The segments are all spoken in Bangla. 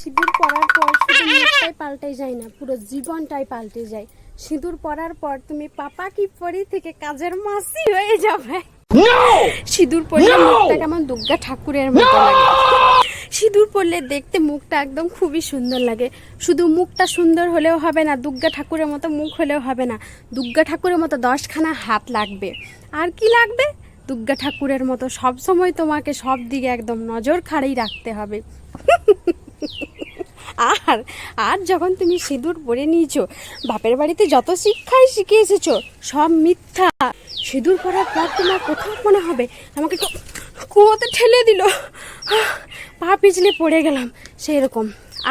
সিঁদুর পরার পর শুধু মুখটাই পাল্টে যায় না, পুরো জীবনটাই পাল্টে যায়। সিঁদুর পরার পর তুমি পাপা কি পরি থেকে কাজের মাসি হয়ে যাবে। সিঁদুর পরলে মুখটা কেমন দুর্গা ঠাকুরের মতো লাগে। সিঁদুর পরলে দেখতে মুখটা একদম খুবই সুন্দর লাগে। শুধু মুখটা সুন্দর হলেও হবে না, দুর্গা ঠাকুরের মতো মুখ হলেও হবে না, দুর্গা ঠাকুরের মতো 10খানা হাত লাগবে। আর কি লাগবে? দুর্গা ঠাকুরের মতো সব সময় তোমাকে সব দিকে একদম নজর খাড়েই রাখতে হবে। আর আর যখন তুমি সিঁদুর পরে নিয়েছো, বাপের বাড়িতে যত শিক্ষাই শিখে এসেছো সব মিথ্যা। সিঁদুর পরার পর তোমার কোথাও মনে হবে আমাকে কুয়োতে ঠেলে দিল, পা পিছলে পড়ে গেলাম সেই রকম।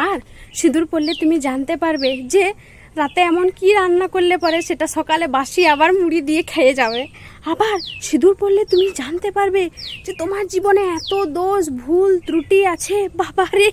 আর সিঁদুর পরলে তুমি জানতে পারবে যে রাতে এমন কি রান্না করলে পরে সেটা সকালে বাসি আবার মুড়ি দিয়ে খেয়ে যাবে। আবার সিঁদুর পরলে তুমি জানতে পারবে যে তোমার জীবনে এত দোষ ভুল ত্রুটি আছে, বাবারে।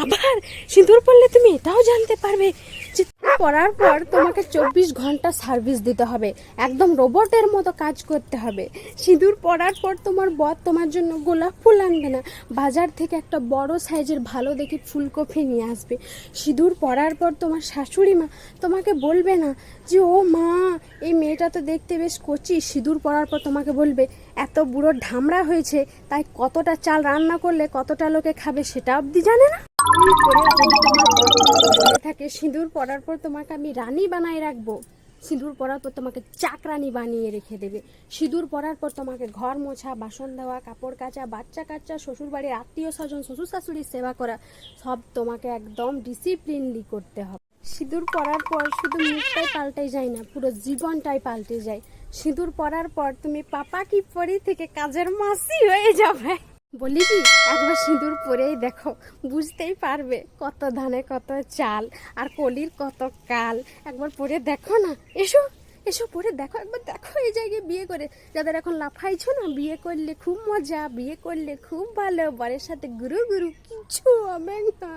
আবার সিঁদুর পরলে তুমি এটাও জানতে পারবে যে পরার পর তোমাকে 24 ঘন্টা সার্ভিস দিতে হবে, একদম রোবটের মতো কাজ করতে হবে। সিঁদুর পরার পর তোমার বর তোমার জন্য গোলাপ ফুল আনবে না, বাজার থেকে একটা বড় সাইজের ভালো দেখে ফুলকপি নিয়ে আসবে। সিঁদুর পরার পর তোমার শাশুড়ি মা তোমাকে বলবে না যে ও মা এই মেয়েটা তো দেখতে বেশ কচি। সিঁদুর পরার পর তোমাকে বলবে এত বুড়ো ঢামড়া হয়েছে, তাই কতটা চাল রান্না করলে কতটা লোকে খাবে সেটা অবধি জানে না। থাকে সিঁদুর পরার পর তোমাকে আমি রানী বানায় রাখবো, সিঁদুর পরার পর তোমাকে চাকরানি বানিয়ে রেখে দেবে। সিঁদুর পরার পর তোমাকে ঘর মোছা, বাসন দেওয়া, কাপড় কাচা, বাচ্চা কাচ্চা, শ্বশুর বাড়ির আত্মীয় স্বজন, শ্বশুর শাশুড়ির সেবা করা সব তোমাকে একদম ডিসিপ্লিনলি করতে হবে। সিঁদুর পরার পর শুধু মুখটাই পাল্টে যায় না, পুরো জীবনটাই পাল্টে যায়। সিঁদুর পরার পর তুমি পাপা কি পরি থেকে কাজের মাসি হয়ে যাবে। বলি কি, একবার সিঁদুর পরেই দেখো, বুঝতেই পারবে কত ধানে কত চাল আর কলির কত কাল। একবার পরে দেখো না, এসো এসো পরে দেখো, একবার দেখো এই জায়গায় বিয়ে করে যাদের এখন লাফাইছো না, বিয়ে করলে খুব মজা, বিয়ে করলে খুব ভালো, বরের সাথে গুরু গুরু কিছু হবে না।